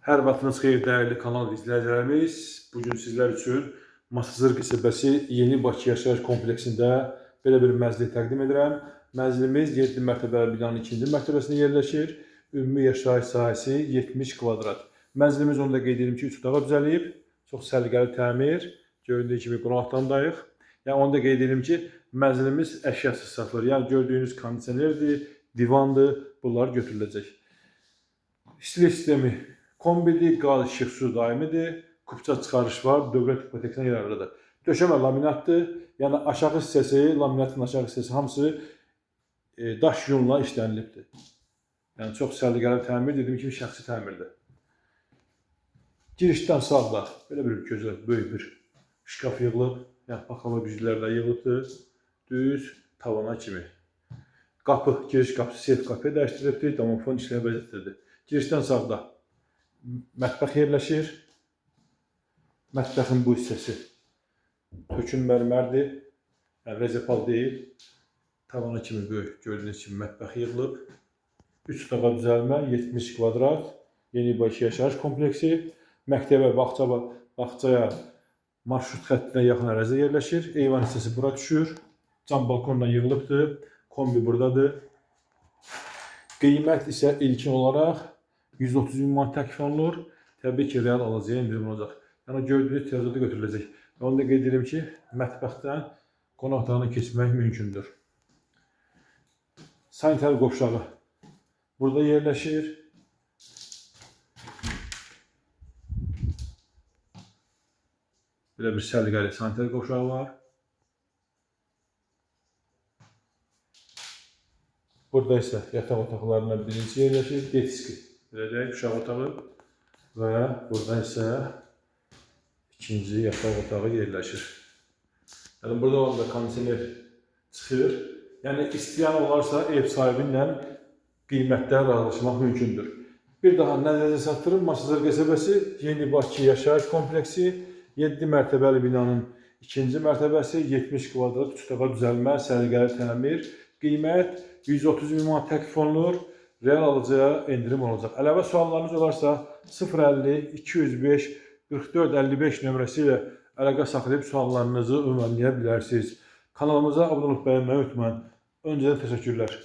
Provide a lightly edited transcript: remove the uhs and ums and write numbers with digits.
Hər vaxtınız xeyir dəyərli kanal izləyicilərimiz. Bugün sizlər üçün Masazır qəsəbəsi Yeni Bakı yaşayış kompleksində belə bir mənzili təqdim edirəm. Mənzilimiz 7 mərtəbəli binanın 2-ci mərtəbəsində yerləşir. Ümumi yaşayış sahəsi 70 kvadrat. Mənzilimiz onu da qeyd edim ki, 3 otağa düzəlib. Çox səliqəli təmir. Gördüyünüz kimi qonaq otağındayıq. Yəni onu da qeyd edim ki, mənzilimiz əşyasız satılır. Yəni gördüyünüz kondisionerdir, divandır. Bunlar götürüləcək. İstilik sistemi kombidir, qaz, işıq, su daimidir. Kupça çıxarış var, dövlət ipoteksinə yararlıdır. Döşəmə laminatdır. Yəni aşağı hissəsi, laminatın aşağı hissəsi hamısı daş yunla işlənilibdir. Yəni çox səliqəli təmir, dediyim kimi şəxsi təmirdir. Girişdən sağda belə bir gözəl, böyük bir şkaf yığılıb. Yəni paxlava güzgülər də yığılıbdır. Düz tavana kimi. Qapı, giriş qapısı seyf qapıya dəyişdirilibdir. Domofon işləyə vəziyyətdədir. Girişdən sağda mətbəx yerləşir. Mətbəxin bu hissəsi tökün mərmərdir. Yəni rezepal deyil. Tavana kimi böyük, gördüyünüz kimi mətbəx yığılıb. 3 otağa düzəlmə, 70 kvadrat, Yeni Bakı yaşayış kompleksi. Məktəbə, bağçaya, marşrut xəttinə yaxın ərazidə yerləşir. Eyvan hissəsi bura düşür. Cam balkondan yığılıbdır. Kombi buradadır. Qiymət isə ilkin olaraq 130 min manat təklif olunur. Təbii ki, real alıcıya indirim olacaq. Yəni gördüyünüz tərəzidə götürüləcək. Onu da qeyd edim ki, mətbəxdən qonaq otağına keçmək mümkündür. Sanitar qovşağı burada yerləşir. Belə bir səliqəli sanitar qovşağı var. Burada isə yataq otaqlarından birincisi yerləşir. Detski, belə deyək, uşaq otağı və burada isə ikinci yataq otağı yerləşir. Yəni burada olan da kondisioner çıxır. Yəni istəyən olarsa ev sahibi ilə qiymətdə razılaşmaq mümkündür. Bir daha nəzərinizə çatdırım, Masazır qəsəbəsi Yeni Bakı yaşayış kompleksi 7 mərtəbəli binanın 2-ci mərtəbəsi 70 kvadrat 3 otağa düzəlmə, səliqəli təmir. Qiymət 130 min manat təklif olunur. Real alıcıya endirim olacaq. Əlavə suallarınız olarsa 050 205 44 55 nömrəsi ilə əlaqə saxlayıb suallarınızı ünvanlaya bilərsiniz. Kanalımıza abunə olub bəyənməyi unutmayın. Öncədən təşəkkürlər.